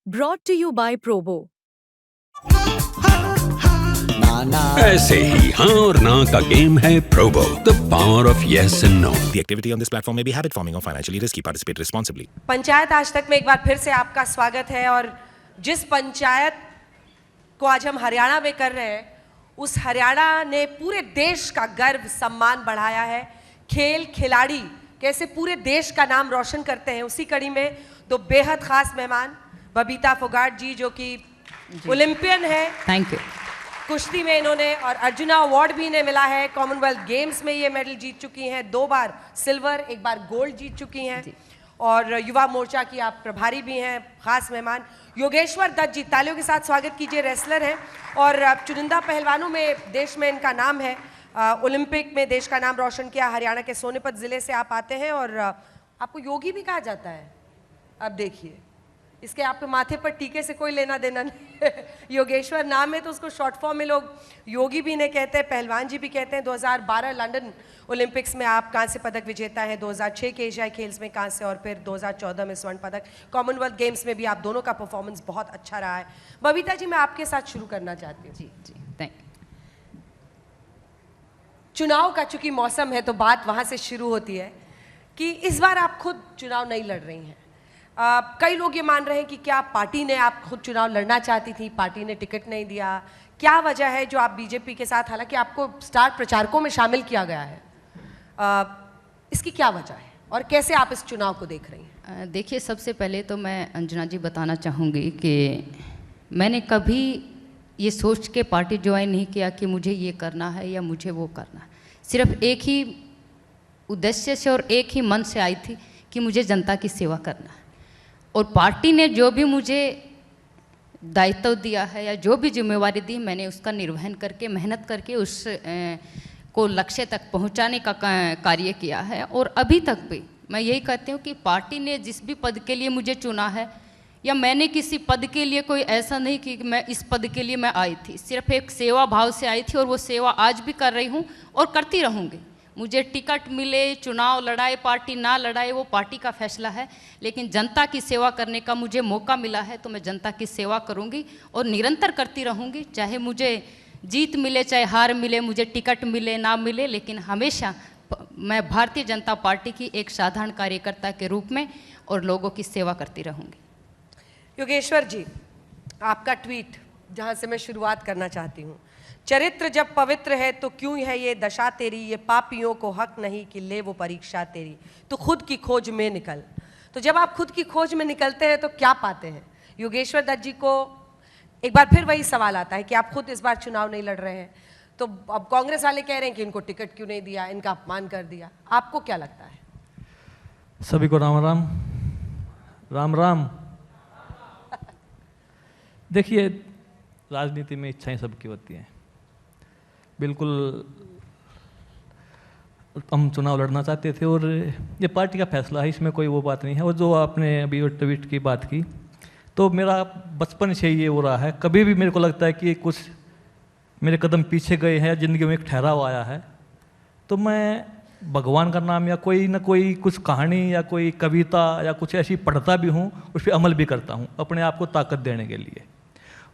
Brought to you by Probo. ऐसे ही हाँ और ना का गेम है Probo, the power of yes and no. The activity on this platform may be habit forming or financially risky. Participate responsibly. Panchayat आज तक में एक बार फिर से आपका स्वागत है। और जिस पंचायत को आज हम हरियाणा में कर रहे हैं, उस हरियाणा ने पूरे देश का गर्व सम्मान बढ़ाया है। खेल खिलाड़ी कैसे पूरे देश का नाम रोशन करते हैं, उसी कड़ी में दो बेहद खास मेहमान, बबीता फोगाट जी जो कि ओलंपियन है, थैंक यू। कुश्ती में इन्होंने और अर्जुना अवार्ड भी इन्हें मिला है। कॉमनवेल्थ गेम्स में ये मेडल जीत चुकी हैं, 2 बार सिल्वर 1 बार गोल्ड जीत चुकी हैं। और युवा मोर्चा की आप प्रभारी भी हैं। खास मेहमान योगेश्वर दत्त जी, तालियों के साथ स्वागत कीजिए। रेसलर हैं और चुनिंदा पहलवानों में देश में इनका नाम है। ओलंपिक में देश का नाम रोशन किया। हरियाणा के सोनीपत ज़िले से आप आते हैं और आपको योगी भी कहा जाता है। अब देखिए, इसके आपके माथे पर टीके से कोई लेना देना नहीं। योगेश्वर नाम है तो उसको शॉर्ट फॉर्म में लोग योगी भी इन्हें कहते हैं, पहलवान जी भी कहते हैं। 2012 लंदन ओलंपिक्स में आप कांस्य पदक विजेता हैं, 2006 के एशियाई खेल्स में कांस्य और फिर 2014 में स्वर्ण पदक। कॉमनवेल्थ गेम्स में भी आप दोनों का परफॉर्मेंस बहुत अच्छा रहा है। बबीता जी, मैं आपके साथ शुरू करना चाहती हूँ। जी जी, थैंक यू। चुनाव का चूंकि मौसम है तो बात वहाँ से शुरू होती है कि इस बार आप खुद चुनाव नहीं लड़ रही हैं। कई लोग ये मान रहे हैं कि क्या पार्टी ने, आप खुद चुनाव लड़ना चाहती थी, पार्टी ने टिकट नहीं दिया, क्या वजह है जो आप बीजेपी के साथ, हालांकि आपको स्टार प्रचारकों में शामिल किया गया है, इसकी क्या वजह है और कैसे आप इस चुनाव को देख रही हैं? देखिए, सबसे पहले तो मैं अंजना जी बताना चाहूँगी कि मैंने कभी ये सोच के पार्टी ज्वाइन नहीं किया कि मुझे ये करना है या मुझे वो करना है। सिर्फ एक ही उद्देश्य से और एक ही मन से आई थी कि मुझे जनता की सेवा करना है। और पार्टी ने जो भी मुझे दायित्व दिया है या जो भी जिम्मेवारी दी, मैंने उसका निर्वहन करके, मेहनत करके उस को लक्ष्य तक पहुंचाने का कार्य किया है। और अभी तक भी मैं यही कहती हूँ कि पार्टी ने जिस भी पद के लिए मुझे चुना है, या मैंने किसी पद के लिए, कोई ऐसा नहीं कि मैं इस पद के लिए मैं आई थी, सिर्फ एक सेवा भाव से आई थी और वो सेवा आज भी कर रही हूँ और करती रहूँगी। मुझे टिकट मिले, चुनाव लड़ाए, पार्टी ना लड़ाए, वो पार्टी का फैसला है, लेकिन जनता की सेवा करने का मुझे मौका मिला है तो मैं जनता की सेवा करूंगी और निरंतर करती रहूंगी। चाहे मुझे जीत मिले, चाहे हार मिले, मुझे टिकट मिले ना मिले, लेकिन हमेशा मैं भारतीय जनता पार्टी की एक साधारण कार्यकर्ता के रूप में और लोगों की सेवा करती रहूंगी। योगेश्वर जी, आपका ट्वीट जहाँ से मैं शुरुआत करना चाहती हूँ, चरित्र जब पवित्र है तो क्यों है ये दशा तेरी, ये पापियों को हक नहीं कि ले वो परीक्षा तेरी, तो खुद की खोज में निकल। तो जब आप खुद की खोज में निकलते हैं तो क्या पाते हैं? योगेश्वर दत्त जी को एक बार फिर वही सवाल आता है कि आप खुद इस बार चुनाव नहीं लड़ रहे हैं, तो अब कांग्रेस वाले कह रहे हैं कि इनको टिकट क्यों नहीं दिया, इनका अपमान कर दिया। आपको क्या लगता है? सभी को राम राम। राम राम। देखिए, राजनीति में इच्छाएं सबकी होती हैं। बिल्कुल हम चुनाव लड़ना चाहते थे और ये पार्टी का फैसला है, इसमें कोई वो बात नहीं है। और जो आपने अभी ट्वीट की बात की, तो मेरा बचपन से ये हो रहा है, कभी भी मेरे को लगता है कि कुछ मेरे कदम पीछे गए हैं, ज़िंदगी में एक ठहराव आया है, तो मैं भगवान का नाम या कोई ना कोई कुछ कहानी या कोई कविता या कुछ ऐसी पढ़ता भी हूँ, उस पर अमल भी करता हूँ अपने आप को ताकत देने के लिए।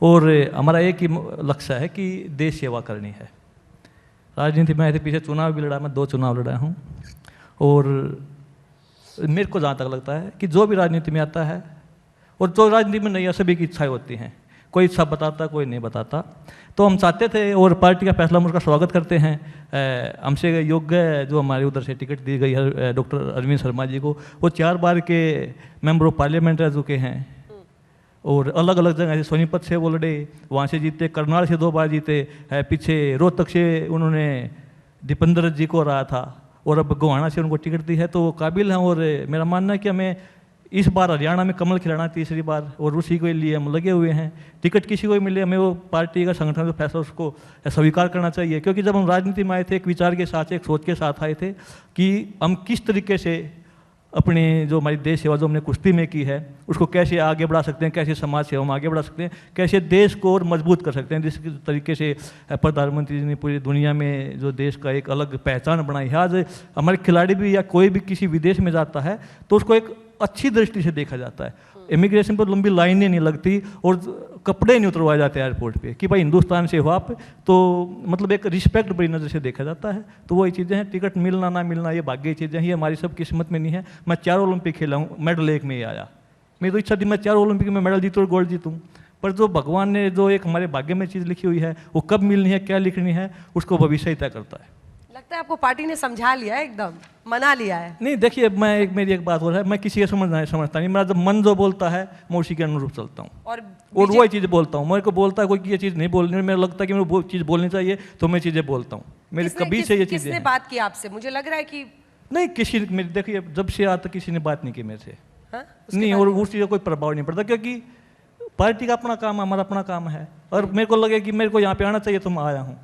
और हमारा एक ही लक्ष्य है कि देश सेवा करनी है। राजनीति में ऐसे पीछे चुनाव भी लड़ा, मैं 2 चुनाव लड़ा हूँ। और मेरे को जहाँ तक लगता है कि जो भी राजनीति में आता है और जो राजनीति में नहीं है, सभी की इच्छाएं होती हैं, कोई इच्छा बताता, कोई नहीं बताता। तो हम चाहते थे और पार्टी का फैसला, हम उसका स्वागत करते हैं। हमसे योग्य जो हमारे उधर से टिकट दी गई है डॉक्टर अरविंद शर्मा जी को, वो 4 बार के मेंबर ऑफ पार्लियामेंट रह चुके हैं और अलग अलग जगह से, सोनीपत से वो लड़े, वहाँ से जीते, करनाल से 2 बार जीते, पीछे रोहतक से उन्होंने दीपेंद्र जी को रहा था और अब गोहाना से उनको टिकट दी है, तो वो काबिल हैं। और मेरा मानना है कि हमें इस बार हरियाणा में कमल खिलाना 3री बार, और उसी के लिए हम लगे हुए हैं। टिकट किसी को भी मिले, हमें वो पार्टी का, संगठन का फैसला उसको स्वीकार करना चाहिए। क्योंकि जब हम राजनीति में आए थे, एक विचार के साथ, एक सोच के साथ आए थे कि हम किस तरीके से अपनी जो हमारी देश सेवा जो हमने कुश्ती में की है उसको कैसे आगे बढ़ा सकते हैं, कैसे समाज सेवा में आगे बढ़ा सकते हैं, कैसे देश को और मजबूत कर सकते हैं। जिस तरीके से प्रधानमंत्री जी ने पूरी दुनिया में जो देश का एक अलग पहचान बनाई है, आज हमारे खिलाड़ी भी या कोई भी किसी विदेश में जाता है तो उसको एक अच्छी दृष्टि से देखा जाता है। इमिग्रेशन पर लंबी लाइनें नहीं लगती और कपड़े नहीं उतरवाए जाते एयरपोर्ट पे कि भाई हिंदुस्तान से हो आप, तो मतलब एक रिस्पेक्ट बड़ी नज़र से देखा जाता है। तो वही चीज़ें हैं, टिकट मिलना ना मिलना ये भाग्य चीज़ें हैं, ये हमारी सब किस्मत में नहीं है। मैं 4 ओलंपिक खेला हूँ, मेडल एक में ही आया। मेरी तो इच्छा थी मैं 4 ओलंपिक में मेडल जीतूँ और गोल्ड जीतूँ, पर जो भगवान ने जो एक हमारे भाग्य में चीज़ लिखी हुई है वो कब मिलनी है, क्या लिखनी है, उसको भविष्य ही तय करता है। लगता है आपको पार्टी ने समझा लिया है, एकदम मना लिया है। नहीं देखिए, मेरी एक बात हो रहा है, मैं किसी का समझता नहीं, मेरा जब मन जो बोलता है मैं उसी के अनुरूप चलता हूँ और वही चीज़ बोलता हूँ। मेरे को बोलता है कोई ये चीज़ नहीं बोलनी, मेरे लगता है कि मेरे वो चीज़ बोलनी चाहिए तो मैं चीज़ें बोलता हूँ। मेरी कभी से ये चीज़ें किसने बात की आपसे? मुझे लग रहा है कि नहीं, किसी मेरी देखिए जब से आज तक किसी ने बात नहीं की मेरे से। हाँ? नहीं, और उस चीज़ का कोई प्रभाव नहीं पड़ता, क्योंकि पार्टी का अपना काम है, हमारा अपना काम है, और मेरे को लगे कि मेरे को यहाँ पे आना चाहिए तो मैं आया हूँ।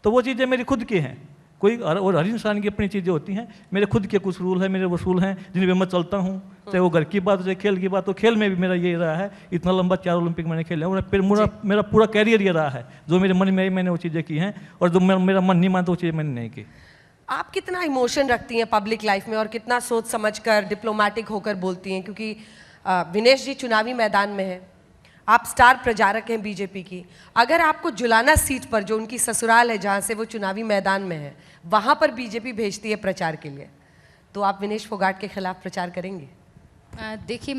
तो वो चीज़ें मेरी खुद की हैं, कोई और हर इंसान की अपनी चीज़ें होती हैं। मेरे खुद के कुछ रूल है, मेरे वसूल हैं जिन पर मैं चलता हूँ, चाहे वो घर की बात हो चाहे खेल की बात हो। खेल में भी मेरा ये रहा है, इतना लंबा 4 ओलंपिक मैंने खेला और फिर मेरा पूरा कैरियर ये रहा है, जो मेरे मन में आई मैंने वो चीज़ें की हैं, और जो मेरा मन नहीं मानता वो चीज़ें मैंने नहीं की। आप कितना इमोशन रखती हैं पब्लिक लाइफ में और कितना सोच समझकर डिप्लोमेटिक होकर बोलती हैं? क्योंकि विनेश जी चुनावी मैदान में हैं, आप स्टार प्रचारक हैं बीजेपी की। अगर आपको जुलाना सीट पर, जो उनकी ससुराल है जहाँ से वो चुनावी मैदान में है, वहाँ पर बीजेपी भेजती है प्रचार के लिए, तो आप विनेश फोगाट के खिलाफ प्रचार करेंगे? देखिए,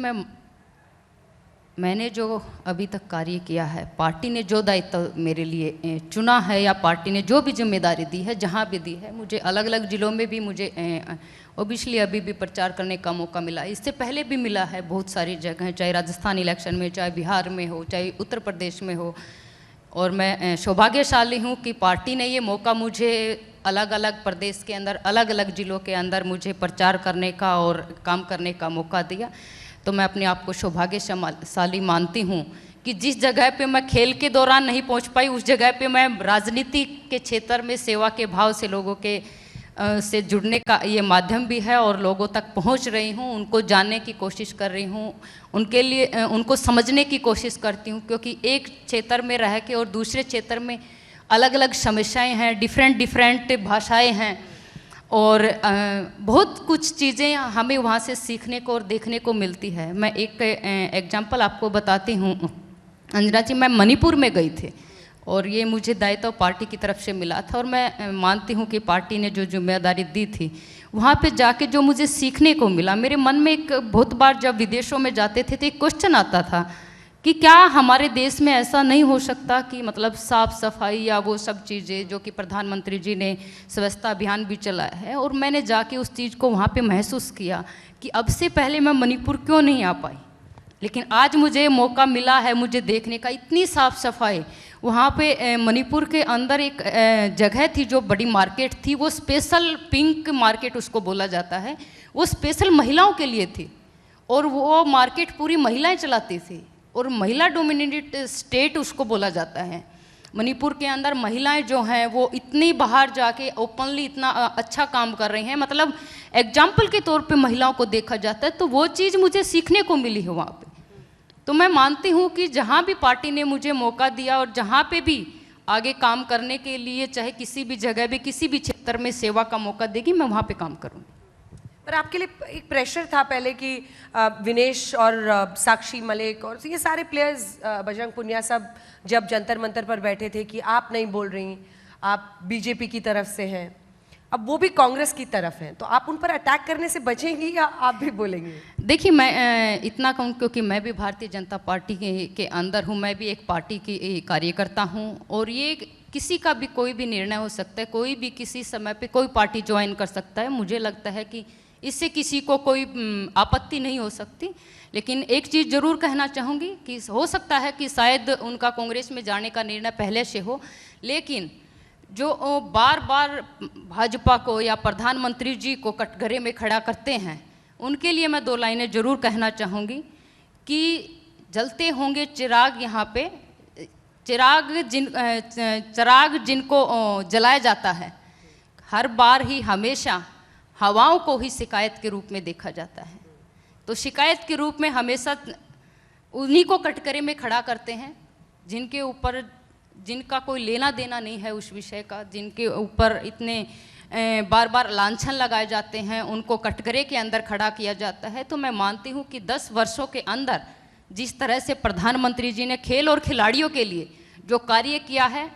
मैंने जो अभी तक कार्य किया है, पार्टी ने जो दायित्व मेरे लिए चुना है या पार्टी ने जो भी जिम्मेदारी दी है, जहाँ भी दी है, मुझे अलग अलग ज़िलों में भी मुझे ओबियसली अभी भी प्रचार करने का मौका मिला। इससे पहले भी मिला है बहुत सारी जगह, चाहे राजस्थान इलेक्शन में, चाहे बिहार में हो, चाहे उत्तर प्रदेश में हो। और मैं सौभाग्यशाली हूँ कि पार्टी ने ये मौका मुझे अलग अलग प्रदेश के अंदर, अलग अलग ज़िलों के अंदर मुझे प्रचार करने का और काम करने का मौका दिया। तो मैं अपने आप को सौभाग्यशाली मानती हूँ कि जिस जगह पे मैं खेल के दौरान नहीं पहुँच पाई, उस जगह पे मैं राजनीति के क्षेत्र में सेवा के भाव से लोगों के से जुड़ने का ये माध्यम भी है, और लोगों तक पहुंच रही हूं, उनको जानने की कोशिश कर रही हूं, उनके लिए उनको समझने की कोशिश करती हूं, क्योंकि एक क्षेत्र में रह के और दूसरे क्षेत्र में अलग अलग समस्याएं हैं, डिफरेंट भाषाएं हैं, और बहुत कुछ चीज़ें हमें वहाँ से सीखने को और देखने को मिलती है। मैं एक एग्जांपल आपको बताती हूँ। अंजना जी, मैं मणिपुर में गई थी और ये मुझे दायित्व पार्टी की तरफ से मिला था, और मैं मानती हूँ कि पार्टी ने जो जिम्मेदारी दी थी, वहाँ पे जाके जो मुझे सीखने को मिला, मेरे मन में एक बहुत बार जब विदेशों में जाते थे तो एक क्वेश्चन आता था कि क्या हमारे देश में ऐसा नहीं हो सकता कि मतलब साफ सफाई या वो सब चीज़ें जो कि प्रधानमंत्री जी ने स्वच्छता अभियान भी चलाया है, और मैंने जाके उस चीज़ को वहाँ पे महसूस किया कि अब से पहले मैं मणिपुर क्यों नहीं आ पाई, लेकिन आज मुझे मौका मिला है मुझे देखने का। इतनी साफ सफाई वहाँ पे मणिपुर के अंदर एक जगह थी जो बड़ी मार्केट थी, वो स्पेशल पिंक मार्केट उसको बोला जाता है, वो स्पेशल महिलाओं के लिए थी, और वो मार्केट पूरी महिलाएं चलाती थी, और महिला डोमिनेटेड स्टेट उसको बोला जाता है। मणिपुर के अंदर महिलाएं जो हैं वो इतनी बाहर जाके ओपनली इतना अच्छा काम कर रही हैं, मतलब एग्जाम्पल के तौर पे महिलाओं को देखा जाता है। तो वो चीज़ मुझे सीखने को मिली है वहाँ पे। तो मैं मानती हूँ कि जहाँ भी पार्टी ने मुझे मौका दिया और जहाँ पे भी आगे काम करने के लिए, चाहे किसी भी जगह भी किसी भी क्षेत्र में सेवा का मौका देगी, मैं वहाँ पे काम करूँगी। पर आपके लिए एक प्रेशर था पहले कि विनेश और साक्षी मलिक और ये सारे प्लेयर्स, बजरंग पुनिया, सब जब जंतर मंतर पर बैठे थे कि आप नहीं बोल रही, आप बीजेपी की तरफ से हैं, अब वो भी कांग्रेस की तरफ हैं, तो आप उन पर अटैक करने से बचेंगी या आप भी बोलेंगी? देखिए, मैं इतना कहूँ क्योंकि मैं भी भारतीय जनता पार्टी के अंदर हूँ, मैं भी एक पार्टी की कार्यकर्ता हूँ, और ये किसी का भी कोई भी निर्णय हो सकता है, कोई भी किसी समय पे कोई पार्टी ज्वाइन कर सकता है। मुझे लगता है कि इससे किसी को कोई आपत्ति नहीं हो सकती। लेकिन एक चीज़ ज़रूर कहना चाहूँगी कि हो सकता है कि शायद उनका कांग्रेस में जाने का निर्णय पहले से हो, लेकिन जो बार बार भाजपा को या प्रधानमंत्री जी को कटघरे में खड़ा करते हैं, उनके लिए मैं 2 लाइनें ज़रूर कहना चाहूँगी कि जलते होंगे चिराग यहाँ पे, चिराग जिनको जलाया जाता है, हर बार ही हमेशा हवाओं को ही शिकायत के रूप में देखा जाता है। तो शिकायत के रूप में हमेशा उन्हीं को कटघरे में खड़ा करते हैं जिनके ऊपर जिनका कोई लेना देना नहीं है उस विषय का, जिनके ऊपर इतने बार बार लांछन लगाए जाते हैं, उनको कटघरे के अंदर खड़ा किया जाता है। तो मैं मानती हूँ कि 10 वर्षों के अंदर जिस तरह से प्रधानमंत्री जी ने खेल और खिलाड़ियों के लिए जो कार्य किया है,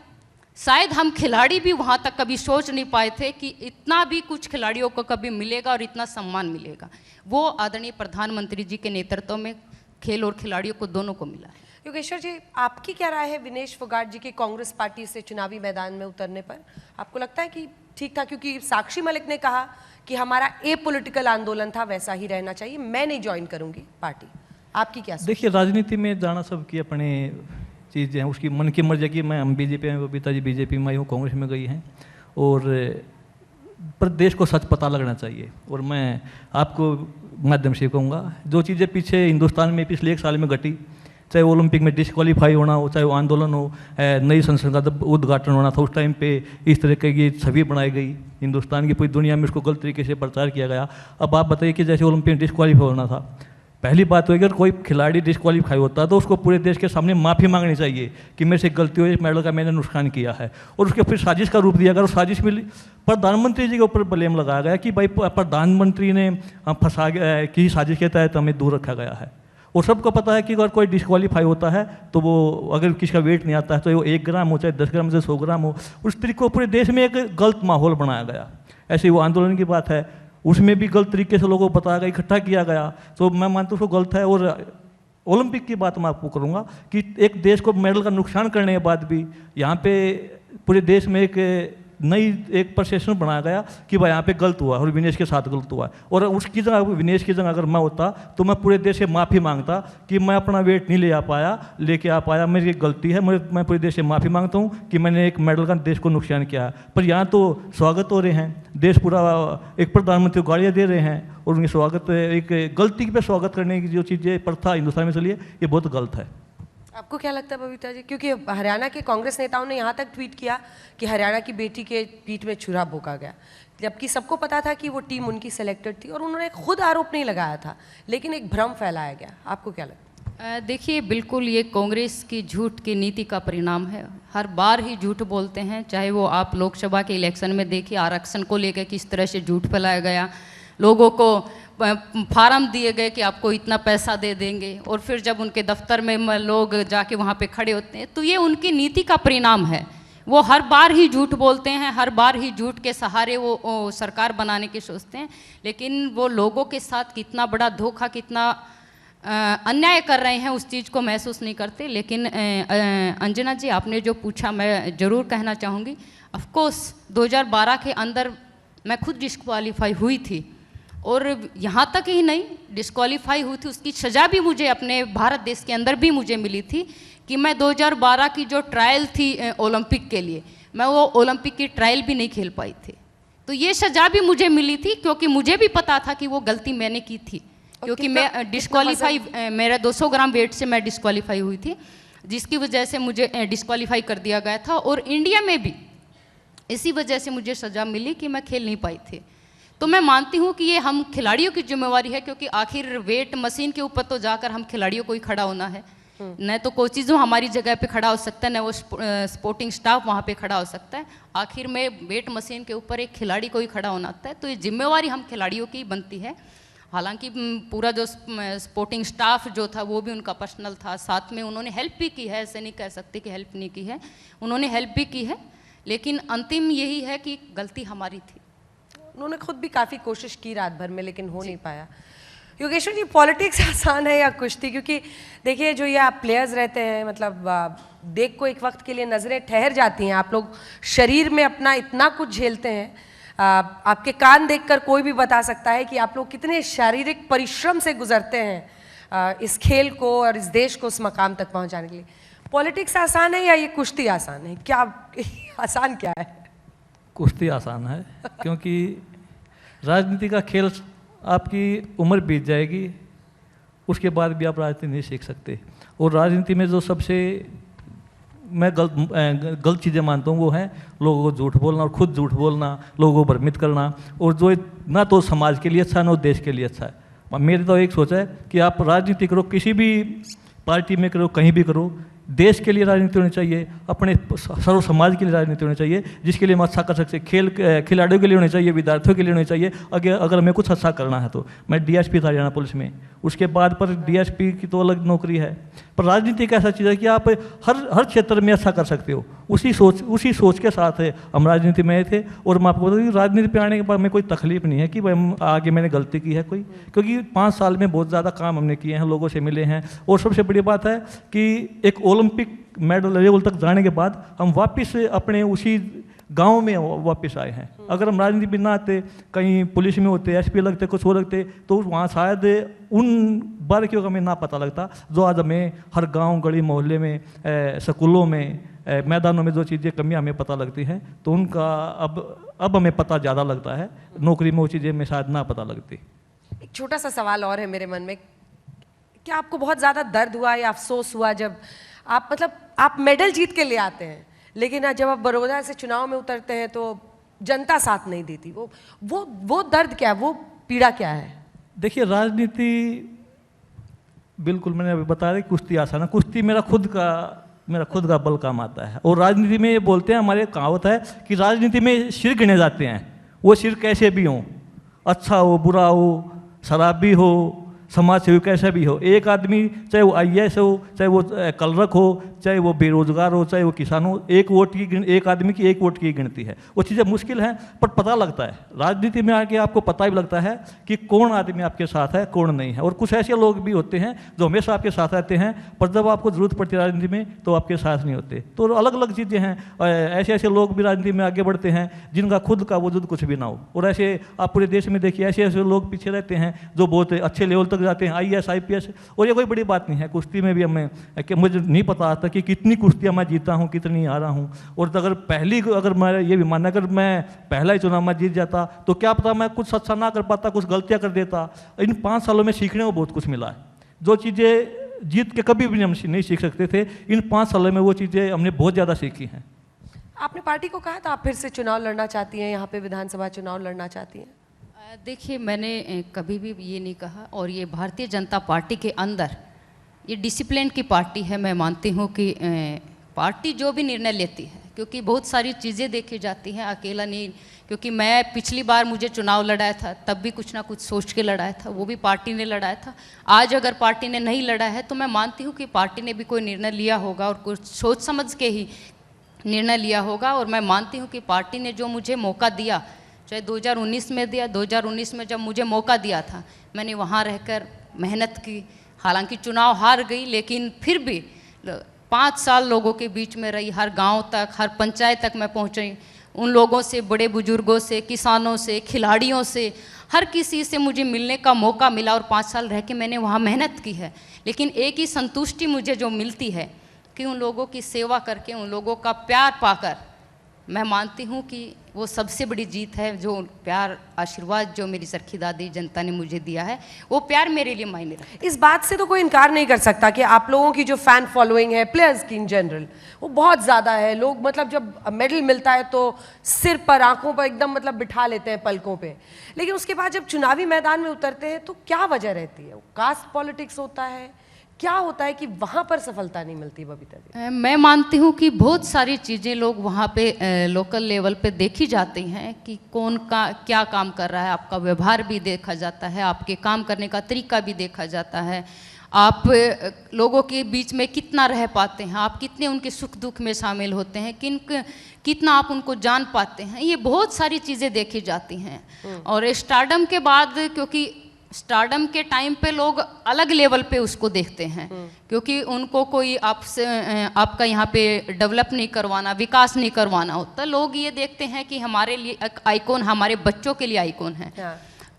शायद हम खिलाड़ी भी वहाँ तक कभी सोच नहीं पाए थे कि इतना भी कुछ खिलाड़ियों को कभी मिलेगा और इतना सम्मान मिलेगा। वो आदरणीय प्रधानमंत्री जी के नेतृत्व में खेल और खिलाड़ियों को दोनों को मिला है। योगेश्वर जी, आपकी क्या राय है विनेश फोगाट जी के कांग्रेस पार्टी से चुनावी मैदान में उतरने पर? आपको लगता है कि ठीक था? क्योंकि साक्षी मलिक ने कहा कि हमारा पॉलिटिकल आंदोलन था, वैसा ही रहना चाहिए, मैं नहीं ज्वाइन करूंगी पार्टी। आपकी क्या सोच? देखिए, राजनीति में जाना सबकी अपने चीज़ है, उसकी मन की मर्जी की। मैं हम बीजेपी में, बबीता जी बीजेपी में आई हूँ, कांग्रेस में गई हैं, और पर देश को सच पता लगना चाहिए। और मैं आपको माध्यम से कहूँगा, जो चीज़ें पीछे हिंदुस्तान में पिछले 1 साल में घटी, चाहे वो ओलंपिक में डिस्क्वालीफाई होना हो, चाहे वो आंदोलन हो, नई संसद का जब उद्घाटन होना था, उस टाइम पे इस तरह की छवि बनाई गई हिंदुस्तान की, पूरी दुनिया में उसको गलत तरीके से प्रचार किया गया। अब आप बताइए कि जैसे ओलंपिक में डिस्क्वालीफाई होना था, पहली बात तो अगर कोई खिलाड़ी डिस्क्वालीफाई होता है तो उसको पूरे देश के सामने माफ़ी मांगनी चाहिए कि मेरे से गलती हुई, इस मेडल का मैंने नुकसान किया है, और उसके फिर साजिश का रूप दिया गया। और साजिश में प्रधानमंत्री जी के ऊपर ब्लेम लगाया गया कि भाई प्रधानमंत्री ने फंसा की साजिश के तहत हमें दूर रखा गया है। और सबको पता है कि अगर कोई डिस्क्वालीफाई होता है तो वो, अगर किसी का वेट नहीं आता है तो वो 1 ग्राम हो, चाहे 10 ग्राम से 100 ग्राम हो, उस तरीके को पूरे देश में एक गलत माहौल बनाया गया। ऐसे वो आंदोलन की बात है, उसमें भी गलत तरीके से लोगों को बताया गया, इकट्ठा किया गया, तो मैं मानता हूँ उसको गलत है। और ओलंपिक की बात मैं आपको करूँगा कि एक देश को मेडल का नुकसान करने के बाद भी यहाँ पे पूरे देश में एक प्रसेशन बनाया गया कि भाई यहाँ पे गलत हुआ और विनेश के साथ गलत हुआ। और उसकी जगह, विनेश की जगह अगर मैं होता तो मैं पूरे देश से माफ़ी मांगता कि मैं अपना वेट नहीं लेके आ पाया, मेरी गलती है, मैं पूरे देश से माफ़ी मांगता हूँ कि मैंने एक मेडल का देश को नुकसान किया। पर यहाँ तो स्वागत हो रहे हैं, देश पूरा एक प्रधानमंत्री को गाड़ियाँ दे रहे हैं, और उनके स्वागत, एक गलती पे स्वागत करने की जो चीज़ें प्रथा हिंदुस्तान में चली है, ये बहुत गलत है। आपको क्या लगता है बबीता जी? क्योंकि हरियाणा के कांग्रेस नेताओं ने यहाँ तक ट्वीट किया कि हरियाणा की बेटी के पीठ में छुरा भोंका गया, जबकि सबको पता था कि वो टीम उनकी सिलेक्टेड थी, और उन्होंने खुद आरोप नहीं लगाया था, लेकिन एक भ्रम फैलाया गया। आपको क्या लगता है? देखिए, बिल्कुल ये कांग्रेस की झूठ की नीति का परिणाम है। हर बार ही झूठ बोलते हैं, चाहे वो आप लोकसभा के इलेक्शन में देखिए, आरक्षण को लेकर किस तरह से झूठ फैलाया गया, लोगों को फार्म दिए गए कि आपको इतना पैसा दे देंगे, और फिर जब उनके दफ्तर में लोग जाके वहाँ पे खड़े होते हैं, तो ये उनकी नीति का परिणाम है। वो हर बार ही झूठ बोलते हैं, हर बार ही झूठ के सहारे वो सरकार बनाने की सोचते हैं, लेकिन वो लोगों के साथ कितना बड़ा धोखा, कितना अन्याय कर रहे हैं, उस चीज़ को महसूस नहीं करते। लेकिन अंजना जी, आपने जो पूछा, मैं ज़रूर कहना चाहूँगी, ऑफकोर्स 2012 के अंदर मैं खुद डिस्क्वालीफाई हुई थी, और यहाँ तक ही नहीं, डिस्क्वालीफाई हुई थी, उसकी सज़ा भी मुझे अपने भारत देश के अंदर भी मुझे मिली थी कि मैं 2012 की जो ट्रायल थी ओलंपिक के लिए, मैं वो ओलंपिक की ट्रायल भी नहीं खेल पाई थी। तो ये सज़ा भी मुझे मिली थी, क्योंकि मुझे भी पता था कि वो गलती मैंने की थी, क्योंकि मैं डिस्क्वालीफाई, मेरा 200 ग्राम वेट से मैं डिस्क्वालीफाई हुई थी, जिसकी वजह से मुझे डिस्क्वालीफाई कर दिया गया था। और इंडिया में भी इसी वजह से मुझे सज़ा मिली कि मैं खेल नहीं पाई थी। तो मैं मानती हूँ कि ये हम खिलाड़ियों की जिम्मेवारी है, क्योंकि आखिर वेट मशीन के ऊपर तो जाकर हम खिलाड़ियों को ही खड़ा होना है, न तो कोचिज हमारी जगह पे खड़ा हो सकता है, न वो स्पोर्टिंग स्टाफ वहाँ पे खड़ा हो सकता है। आखिर में वेट मशीन के ऊपर एक खिलाड़ी को ही खड़ा होना होता है, तो ये जिम्मेवारी हम खिलाड़ियों की बनती है। हालांकि पूरा जो स्पोर्टिंग स्टाफ जो था वो भी उनका पर्सनल था, साथ में उन्होंने हेल्प भी की है, ऐसे नहीं कह सकते कि हेल्प नहीं की है, उन्होंने हेल्प भी की है, लेकिन अंतिम यही है कि गलती हमारी थी। उन्होंने खुद भी काफ़ी कोशिश की रात भर में, लेकिन हो नहीं पाया। योगेश्वर जी, पॉलिटिक्स आसान है या कुश्ती? क्योंकि देखिए, जो ये आप प्लेयर्स रहते हैं, मतलब देख को एक वक्त के लिए नज़रें ठहर जाती हैं, आप लोग शरीर में अपना इतना कुछ झेलते हैं, आपके कान देखकर कोई भी बता सकता है कि आप लोग कितने शारीरिक परिश्रम से गुजरते हैं इस खेल को और इस देश को उस मकाम तक पहुंचाने के लिए। पॉलिटिक्स आसान है या ये कुश्ती आसान है? क्या आसान क्या है? कुश्ती आसान है, क्योंकि राजनीति का खेल, आपकी उम्र बीत जाएगी, उसके बाद भी आप राजनीति नहीं सीख सकते। और राजनीति में जो सबसे मैं गलत चीज़ें मानता हूँ वो है लोगों को झूठ बोलना, और खुद झूठ बोलना, लोगों को भ्रमित करना, और जो ना तो समाज के लिए अच्छा है, ना देश के लिए अच्छा है। मेरी तो एक सोच है कि आप राजनीति करो, किसी भी पार्टी में करो, कहीं भी करो, देश के लिए राजनीति होनी चाहिए, अपने सर्व समाज के लिए राजनीति होनी चाहिए, जिसके लिए हम अच्छा कर सकते। खिलाड़ियों के लिए होनी चाहिए, विद्यार्थियों के लिए होनी चाहिए। अगर हमें कुछ अच्छा करना है तो मैं डीएसपी था हरियाणा पुलिस में, उसके बाद पर डीएसपी की तो अलग नौकरी है। पर राजनीति एक ऐसा चीज़ है कि आप हर क्षेत्र में अच्छा कर सकते हो। उसी सोच के साथ हम राजनीति में आए थे। और मैं आपको बता दूँ, राजनीति पे आने के बाद हमें कोई तकलीफ नहीं है कि आगे मैंने गलती की है कोई, क्योंकि 5 साल में बहुत ज़्यादा काम हमने किए हैं, लोगों से मिले हैं। और सबसे बड़ी बात है कि एक ओलंपिक मेडल लेवल तक जाने के बाद हम वापस अपने उसी गांव में वापस आए हैं। अगर हम राजनीति में ना आते, कहीं पुलिस में होते, एसपी लगते, कुछ और लगते, तो वहाँ शायद उन बारीकियों का हमें ना पता लगता जो आज हमें हर गांव, गली, मोहल्ले में, स्कूलों में, मैदानों में जो चीज़ें कमियां हमें पता लगती हैं, तो उनका अब हमें पता ज़्यादा लगता है। नौकरी में वो चीज़ें हमें शायद ना पता लगती। एक छोटा सा सवाल और है मेरे मन में, क्या आपको बहुत ज़्यादा दर्द हुआ या अफसोस हुआ जब आप मेडल जीत के ले आते हैं, लेकिन जब आप बड़ौदा से चुनाव में उतरते हैं तो जनता साथ नहीं देती? वो दर्द क्या है, वो पीड़ा क्या है? देखिए, राजनीति बिल्कुल मैंने अभी बताया कि कुश्ती आसान है। कुश्ती मेरा खुद का बल काम आता है। और राजनीति में ये बोलते हैं, हमारे कहावत है कि राजनीति में सिर गिने जाते हैं। वो सिर कैसे भी हों, अच्छा हो, बुरा हो, शराबी हो, समाज सेवी कैसा भी हो, एक आदमी चाहे वो IAS हो, चाहे वो कलरक हो, चाहे वो बेरोजगार हो, चाहे वो किसान हो, एक आदमी की 1 वोट की गिनती है। वो चीज़ें मुश्किल हैं, पर पता लगता है। राजनीति में आके आपको पता भी लगता है कि कौन आदमी आपके साथ है, कौन नहीं है। और कुछ ऐसे लोग भी होते हैं जो हमेशा आपके साथ रहते हैं, पर जब आपको ज़रूरत पड़ती है राजनीति में तो आपके साथ नहीं होते। तो अलग अलग चीज़ें हैं। ऐसे लोग भी राजनीति में आगे बढ़ते हैं जिनका खुद का वजूद कुछ भी ना हो। और ऐसे आप पूरे देश में देखिए, ऐसे लोग पीछे रहते हैं जो बहुत अच्छे लेवल तक जाते हैं, IAS, IPS। और ये कोई बड़ी बात नहीं है। कुश्ती में भी मुझे नहीं पता आता कि कितनी कुश्तियाँ मैं जीता हूँ, कितनी हारा हूँ। और अगर मैं ये भी मानना, अगर मैं पहला ही चुनाव में जीत जाता तो क्या पता मैं कुछ अच्छा ना कर पाता, कुछ गलतियाँ कर देता। इन 5 सालों में सीखने को बहुत कुछ मिला है। जो चीज़ें जीत के कभी भी हम नहीं सीख सकते थे, इन 5 सालों में वो चीज़ें हमने बहुत ज़्यादा सीखी हैं। आपने पार्टी को कहा था आप फिर से चुनाव लड़ना चाहती हैं, यहाँ पे विधानसभा चुनाव लड़ना चाहती हैं? देखिए, मैंने कभी भी ये नहीं कहा। और ये भारतीय जनता पार्टी के अंदर ये डिसिप्लिन की पार्टी है। मैं मानती हूँ कि पार्टी जो भी निर्णय लेती है, क्योंकि बहुत सारी चीज़ें देखी जाती हैं, अकेला नहीं। क्योंकि मैं पिछली बार मुझे चुनाव लड़ाया था, तब भी कुछ ना कुछ सोच के लड़ाया था, वो भी पार्टी ने लड़ाया था। आज अगर पार्टी ने नहीं लड़ा है तो मैं मानती हूँ कि पार्टी ने भी कोई निर्णय लिया होगा और कुछ सोच समझ के ही निर्णय लिया होगा। और मैं मानती हूँ कि पार्टी ने जो मुझे मौका दिया, चाहे 2019 में दिया, 2019 में जब मुझे मौका दिया था, मैंने वहाँ रहकर मेहनत की। हालांकि चुनाव हार गई, लेकिन फिर भी 5 साल लोगों के बीच में रही, हर गांव तक, हर पंचायत तक मैं पहुँची। उन लोगों से, बड़े बुजुर्गों से, किसानों से, खिलाड़ियों से, हर किसी से मुझे मिलने का मौका मिला। और 5 साल रह के मैंने वहाँ मेहनत की है। लेकिन एक ही संतुष्टि मुझे जो मिलती है कि उन लोगों की सेवा करके, उन लोगों का प्यार पाकर, मैं मानती हूँ कि वो सबसे बड़ी जीत है। जो प्यार, आशीर्वाद जो मेरी सरखी दादी जनता ने मुझे दिया है, वो प्यार मेरे लिए मायने रखता है। इस बात से तो कोई इनकार नहीं कर सकता कि आप लोगों की जो फैन फॉलोइंग है, प्लेयर्स की इन जनरल, वो बहुत ज़्यादा है। लोग मतलब जब मेडल मिलता है तो सिर पर, आंखों पर एकदम मतलब बिठा लेते हैं, पलकों पे। लेकिन उसके बाद जब चुनावी मैदान में उतरते हैं तो क्या वजह रहती है? कास्ट पॉलिटिक्स होता है, क्या होता है कि वहाँ पर सफलता नहीं मिलती? बबीता जी, मैं मानती हूँ कि बहुत सारी चीज़ें लोग वहाँ पे लोकल लेवल पे देखी जाती हैं कि कौन का क्या काम कर रहा है। आपका व्यवहार भी देखा जाता है, आपके काम करने का तरीका भी देखा जाता है, आप लोगों के बीच में कितना रह पाते हैं, आप कितने उनके सुख दुख में शामिल होते हैं, कितना आप उनको जान पाते हैं। ये बहुत सारी चीज़ें देखी जाती हैं। और स्टारडम के बाद, क्योंकि स्टारडम के टाइम पे लोग अलग लेवल पे उसको देखते हैं, क्योंकि उनको कोई आपका यहाँ पे डेवलप नहीं करवाना, विकास नहीं करवाना होता। लोग ये देखते हैं कि हमारे लिए एक आइकॉन, हमारे बच्चों के लिए आइकॉन है।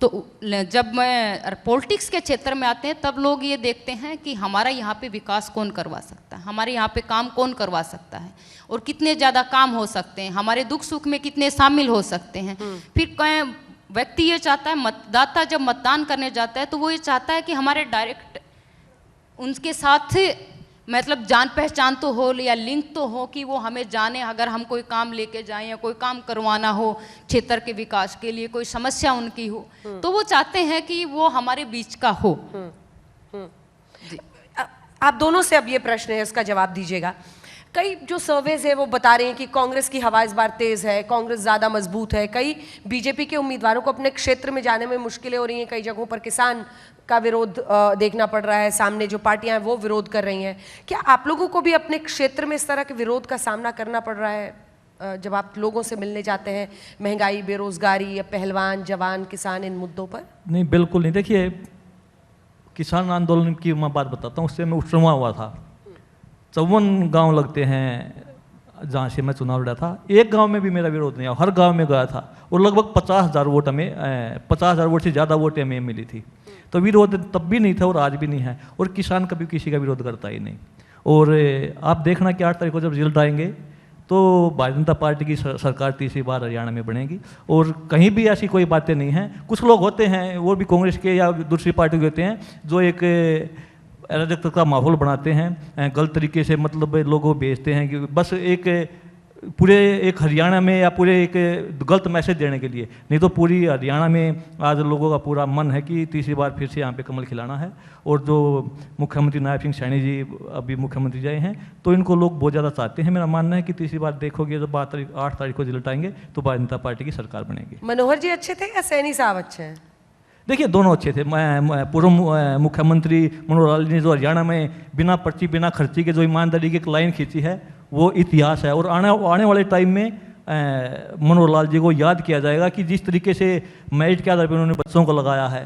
तो जब मैं पॉलिटिक्स के क्षेत्र में आते हैं तब लोग ये देखते हैं कि हमारा यहाँ पे विकास कौन करवा सकता है, हमारे यहाँ पे काम कौन करवा सकता है, और कितने ज़्यादा काम हो सकते हैं, हमारे दुख सुख में कितने शामिल हो सकते हैं। फिर व्यक्ति ये चाहता है, मतदाता जब मतदान करने जाता है तो वो ये चाहता है कि हमारे डायरेक्ट उनके साथ मतलब जान पहचान तो हो या लिंक तो हो, कि वो हमें जाने। अगर हम कोई काम लेके जाएं या कोई काम करवाना हो क्षेत्र के विकास के लिए, कोई समस्या उनकी हो, तो वो चाहते हैं कि वो हमारे बीच का हो। आप दोनों से अब ये प्रश्न है, इसका जवाब दीजिएगा। कई जो सर्वेज है वो बता रहे हैं कि कांग्रेस की हवा इस बार तेज है, कांग्रेस ज़्यादा मजबूत है। कई बीजेपी के उम्मीदवारों को अपने क्षेत्र में जाने में मुश्किलें हो रही हैं, कई जगहों पर किसान का विरोध देखना पड़ रहा है, सामने जो पार्टियां हैं वो विरोध कर रही हैं। क्या आप लोगों को भी अपने क्षेत्र में इस तरह के विरोध का सामना करना पड़ रहा है जब आप लोगों से मिलने जाते हैं, महंगाई, बेरोजगारी या पहलवान, जवान, किसान, इन मुद्दों पर? नहीं, बिल्कुल नहीं। देखिए, किसान आंदोलन की मैं बात बताता हूँ, उससे मैं उठवा हुआ था। 54 गांव लगते हैं जहाँ से मैं चुनाव लड़ा था, एक गांव में भी मेरा विरोध नहीं आया, हर गांव में गया था और लगभग 50,000 वोट हमें 50,000 वोट से ज़्यादा वोट हमें मिली थी। तो विरोध तब भी नहीं था और आज भी नहीं है, और किसान कभी किसी का विरोध करता ही नहीं। और आप देखना कि 8 तारीख को जब रिजल्ट आएंगे तो भारतीय जनता पार्टी की सरकार तीसरी बार हरियाणा में बनेगी, और कहीं भी ऐसी कोई बातें नहीं हैं। कुछ लोग होते हैं, वो भी कांग्रेस के या दूसरी पार्टी के होते हैं, जो एक अराजकता का माहौल बनाते हैं, गलत तरीके से मतलब लोगों को भेजते हैं कि बस एक पूरे एक हरियाणा में या पूरे एक गलत मैसेज देने के लिए। नहीं तो पूरी हरियाणा में आज लोगों का पूरा मन है कि तीसरी बार फिर से यहाँ पे कमल खिलाना है। और जो मुख्यमंत्री नायब सिंह सैनी जी अभी मुख्यमंत्री रहे हैं, तो इनको लोग बहुत ज़्यादा चाहते हैं। मेरा मानना है कि तीसरी बार देखोगे जब 8 तारीख को रिजल्ट आएंगे तो भारतीय जनता पार्टी की सरकार बनेगी। मनोहर जी अच्छे थे या सैनी साहब अच्छे हैं? देखिए, दोनों अच्छे थे। पूर्व मुख्यमंत्री मनोहर लाल जी ने जो हरियाणा में बिना पर्ची बिना खर्ची के जो ईमानदारी की एक लाइन खींची है, वो इतिहास है। और आने वाले टाइम में मनोहर लाल जी को याद किया जाएगा कि जिस तरीके से मेरिट के आधार पर उन्होंने बच्चों को लगाया है,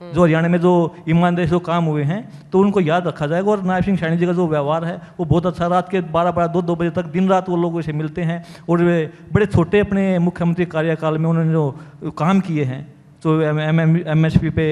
जो हरियाणा में जो ईमानदारी से काम हुए हैं, तो उनको याद रखा जाएगा। और नायब सिंह सैनी जी का जो व्यवहार है वो बहुत अच्छा। रात के 12-12, 2-2 बजे तक दिन रात वो लोगों से मिलते हैं, और बड़े छोटे अपने मुख्यमंत्री कार्यकाल में उन्होंने जो काम किए हैं, तो MSP पे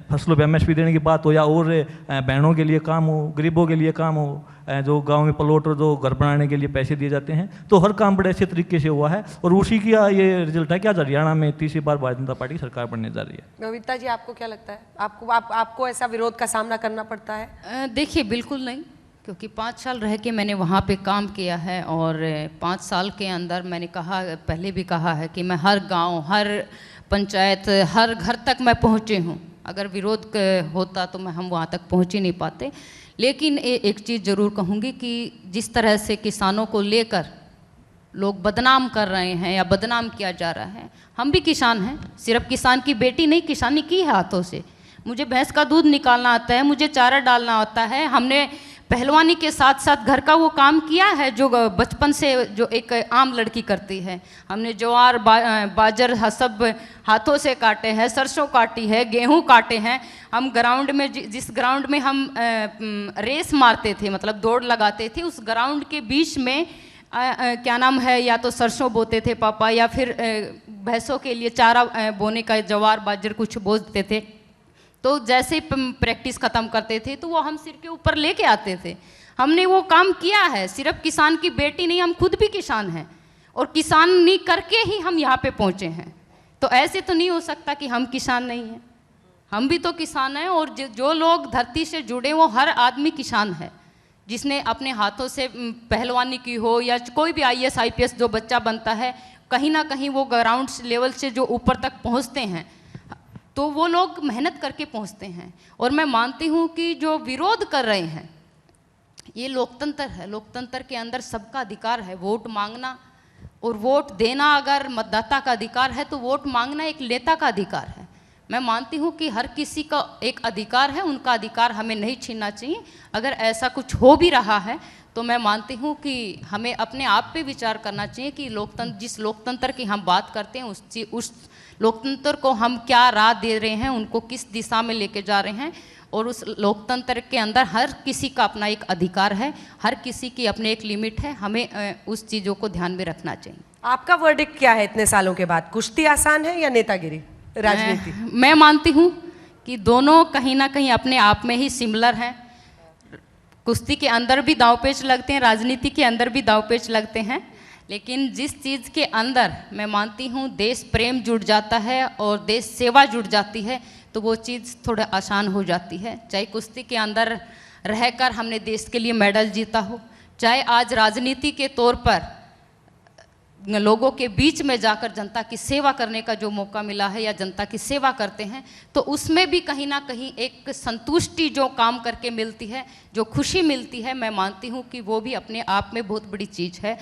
फसलों पे MSP देने की बात हो, या और बहनों के लिए काम हो, गरीबों के लिए काम हो, जो गांव में प्लॉट और जो घर बनाने के लिए पैसे दिए जाते हैं, तो हर काम बड़े अच्छे तरीके से हुआ है। और उसी का ये रिजल्ट है कि आज हरियाणा में तीसरी बार भारतीय जनता पार्टी सरकार बनने जा रही है। नविता जी, आपको क्या लगता है? आपको ऐसा विरोध का सामना करना पड़ता है? देखिए, बिल्कुल नहीं, क्योंकि 5 साल रह के मैंने वहाँ पे काम किया है, और 5 साल के अंदर मैंने कहा, पहले भी कहा है कि मैं हर गांव, हर पंचायत, हर घर तक मैं पहुँचे हूँ। अगर विरोध होता तो हम वहाँ तक पहुँच ही नहीं पाते। लेकिन एक चीज़ ज़रूर कहूँगी कि जिस तरह से किसानों को लेकर लोग बदनाम कर रहे हैं या बदनाम किया जा रहा है, हम भी किसान हैं। सिर्फ किसान की बेटी नहीं, किसानी की है हाथों से। मुझे भैंस का दूध निकालना आता है, मुझे चारा डालना आता है। हमने पहलवानी के साथ साथ घर का वो काम किया है जो बचपन से जो एक आम लड़की करती है। हमने ज्वार, बाजर सब हाथों से काटे हैं, सरसों काटी है, गेहूं काटे हैं। हम ग्राउंड में, जिस ग्राउंड में हम रेस मारते थे, मतलब दौड़ लगाते थे, उस ग्राउंड के बीच में क्या नाम है, या तो सरसों बोते थे पापा, या फिर भैंसों के लिए चारा बोने का ज्वार बाजर कुछ बोते थे। तो जैसे प्रैक्टिस ख़त्म करते थे तो वो हम सिर के ऊपर लेके आते थे। हमने वो काम किया है। सिर्फ किसान की बेटी नहीं, हम खुद भी किसान हैं, और किसानी करके ही हम यहाँ पे पहुँचे हैं। तो ऐसे तो नहीं हो सकता कि हम किसान नहीं हैं, हम भी तो किसान हैं। और जो लोग धरती से जुड़े, वो हर आदमी किसान है, जिसने अपने हाथों से पहलवानी की हो, या कोई भी IAS IPS जो बच्चा बनता है, कहीं ना कहीं वो ग्राउंड लेवल से जो ऊपर तक पहुँचते हैं, तो वो लोग मेहनत करके पहुंचते हैं। और मैं मानती हूं कि जो विरोध कर रहे हैं, ये लोकतंत्र है। लोकतंत्र के अंदर सबका अधिकार है वोट मांगना और वोट देना। अगर मतदाता का अधिकार है तो वोट मांगना एक नेता का अधिकार है। मैं मानती हूं कि हर किसी का एक अधिकार है, उनका अधिकार हमें नहीं छीनना चाहिए। अगर ऐसा कुछ हो भी रहा है तो मैं मानती हूं कि हमें अपने आप पे विचार करना चाहिए कि लोकतंत्र, जिस लोकतंत्र की हम बात करते हैं, उस लोकतंत्र को हम क्या राह दे रहे हैं, उनको किस दिशा में लेके जा रहे हैं। और उस लोकतंत्र के अंदर हर किसी का अपना एक अधिकार है, हर किसी की अपनी एक लिमिट है। हमें उस चीज़ों को ध्यान में रखना चाहिए। आपका वर्डिक्ट क्या है इतने सालों के बाद? कुश्ती आसान है या नेतागिरी, राजनीति? मैं मानती हूँ कि दोनों कहीं ना कहीं अपने आप में ही सिमिलर हैं। कुश्ती के अंदर भी दांवपेच लगते हैं, राजनीति के अंदर भी दांवपेच लगते हैं, लेकिन जिस चीज़ के अंदर मैं मानती हूँ देश प्रेम जुड़ जाता है और देश सेवा जुड़ जाती है, तो वो चीज़ थोड़ा आसान हो जाती है। चाहे कुश्ती के अंदर रहकर हमने देश के लिए मेडल जीता हो, चाहे आज राजनीति के तौर पर लोगों के बीच में जाकर जनता की सेवा करने का जो मौका मिला है या जनता की सेवा करते हैं, तो उसमें भी कहीं ना कहीं एक संतुष्टि जो काम करके मिलती है, जो खुशी मिलती है, मैं मानती हूँ कि वो भी अपने आप में बहुत बड़ी चीज़ है।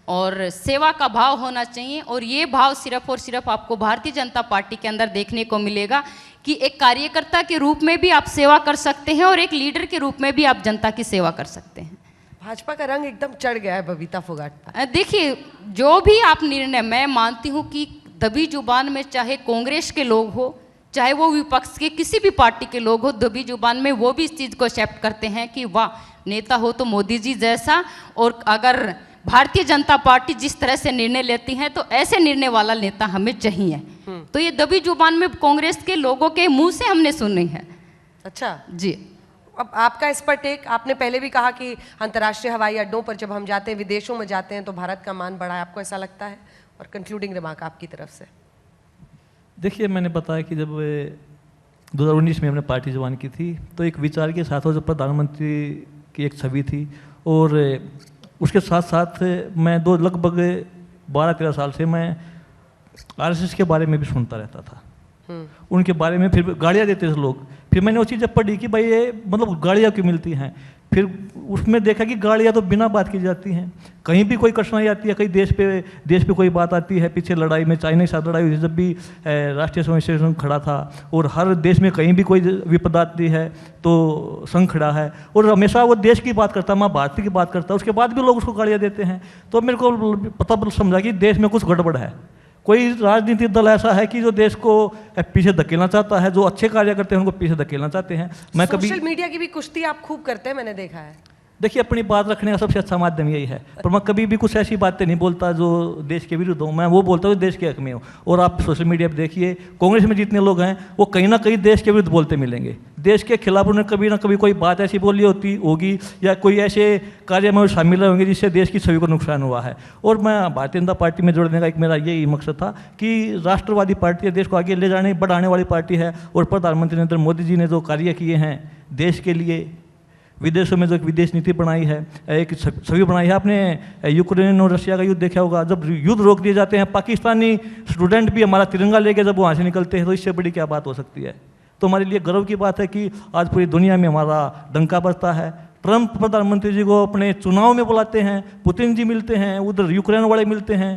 और सेवा का भाव होना चाहिए, और ये भाव सिर्फ और सिर्फ आपको भारतीय जनता पार्टी के अंदर देखने को मिलेगा कि एक कार्यकर्ता के रूप में भी आप सेवा कर सकते हैं और एक लीडर के रूप में भी आप जनता की सेवा कर सकते हैं। भाजपा का रंग एकदम चढ़ गया है बबीता फोगाट पर। देखिए, जो भी आप निर्णय, मैं मानती हूँ कि दबी जुबान में चाहे कांग्रेस के लोग हो, चाहे वो विपक्ष के किसी भी पार्टी के लोग हो, दबी जुबान में वो भी इस चीज़ को एक्सेप्ट करते हैं कि वाह, नेता हो तो मोदी जी जैसा, और अगर भारतीय जनता पार्टी जिस तरह से निर्णय लेती है तो ऐसे निर्णय वाला नेता हमें चाहिए। तो ये दबी जुबान में कांग्रेस के लोगों के मुंह से हमने सुनी है। अच्छा जी, अब आपका इस पर टेक। आपने पहले भी कहा कि अंतर्राष्ट्रीय हवाई अड्डों पर जब हम जाते हैं, विदेशों में जाते हैं, तो भारत का मान बढ़ा है, आपको ऐसा लगता है? और कंक्लूडिंग रिमार्क आपकी तरफ से। देखिए, मैंने बताया कि जब 2019 में हमने पार्टी ज्वाइन की थी तो एक विचार के साथ जो प्रधानमंत्री की एक छवि थी, और उसके साथ साथ मैं लगभग 12-13 साल से मैं आरएसएस के बारे में भी सुनता रहता था। उनके बारे में फिर गाड़ियाँ देते थे लोग, फिर मैंने वो चीज़ें पढ़ी कि भाई ये मतलब गाड़ियाँ क्यों मिलती हैं। फिर उसमें देखा कि गाड़ियाँ तो बिना बात की जाती हैं, कहीं भी कोई कठिनाई आती है, कहीं देश पे कोई बात आती है। पीछे लड़ाई में, चाइना के साथ लड़ाई हुई, जब भी राष्ट्रीय स्वयं सेवक संघ खड़ा था, और हर देश में कहीं भी कोई विपदा आती है तो संघ खड़ा है, और हमेशा वो देश की बात करता है, माँ भारती की बात करता है। उसके बाद भी लोग उसको गाड़ियाँ देते हैं। तो मेरे को पता समझा कि देश में कुछ गड़बड़ है। कोई राजनीतिक दल ऐसा है कि जो देश को पीछे धकेलना चाहता है, जो अच्छे कार्य करते हैं उनको पीछे धकेलना चाहते हैं। मैं कभी सोशल मीडिया की भी कुश्ती आप खूब करते हैं, मैंने देखा है। देखिए, अपनी बात रखने का सबसे अच्छा माध्यम यही है, पर मैं कभी भी कुछ ऐसी बातें नहीं बोलता जो देश के विरुद्ध हो। मैं वो बोलता हूँ देश के हक में हो। और आप सोशल मीडिया पर देखिए, कांग्रेस में जितने लोग हैं वो कहीं ना कहीं देश के विरुद्ध बोलते मिलेंगे। देश के खिलाफ उन्होंने कभी ना कभी कोई बात ऐसी बोली होगी, या कोई ऐसे कार्य में शामिल रहे होंगे जिससे देश की छवि को नुकसान हुआ है। और मैं भारतीय जनता पार्टी में जोड़ने का एक मेरा यही मकसद था कि राष्ट्रवादी पार्टी है, देश को आगे ले जाने बढ़ाने वाली पार्टी है। और प्रधानमंत्री नरेंद्र मोदी जी ने जो कार्य किए हैं देश के लिए, विदेशों में जो एक विदेश नीति बनाई है, एक छवि बनाई है। आपने यूक्रेन और रशिया का युद्ध देखा होगा, जब युद्ध रोक दिए जाते हैं, पाकिस्तानी स्टूडेंट भी हमारा तिरंगा लेके जब वहाँ से निकलते हैं, तो इससे बड़ी क्या बात हो सकती है। तो हमारे लिए गर्व की बात है कि आज पूरी दुनिया में हमारा डंका बजता है। ट्रंप प्रधानमंत्री जी को अपने चुनाव में बुलाते हैं, पुतिन जी मिलते हैं, उधर यूक्रेन वाले मिलते हैं।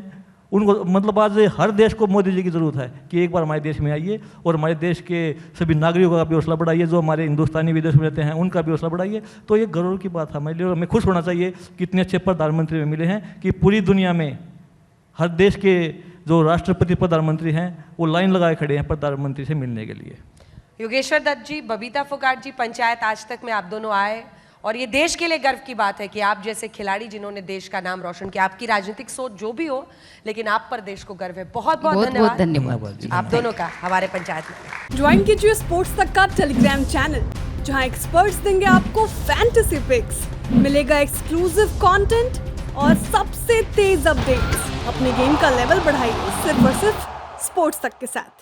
उनको मतलब आज हर देश को मोदी जी की ज़रूरत है कि एक बार हमारे देश में आइए और हमारे देश के सभी नागरिकों का भी हौसला बढ़ाइए, जो हमारे हिंदुस्तानी विदेश में रहते हैं उनका भी हौसला बढ़ाइए। तो ये गर्व की बात है हमारे लिए, और हमें खुश होना चाहिए कि इतने अच्छे प्रधानमंत्री मिले हैं कि पूरी दुनिया में हर देश के जो राष्ट्रपति प्रधानमंत्री हैं वो लाइन लगाए खड़े हैं प्रधानमंत्री से मिलने के लिए। योगेश्वर दत्त जी, बबीता फोगाट जी, पंचायत आज तक में आप दोनों आए, और ये देश के लिए गर्व की बात है कि आप जैसे खिलाड़ी जिन्होंने देश का नाम रोशन किया। आपकी राजनीतिक सोच जो भी हो, लेकिन आप पर देश को गर्व है। बहुत बहुत धन्यवाद आप दोनों का हमारे पंचायत में। ज्वाइन कीजिए स्पोर्ट्स तक का टेलीग्राम चैनल, जहां एक्सपर्ट्स देंगे आपको फैंटेसी पिक्स, मिलेगा एक्सक्लूसिव कंटेंट और सबसे तेज अपडेट्स। अपने गेम का लेवल बढ़ाइए सिर्फ और सिर्फ स्पोर्ट्स तक के साथ।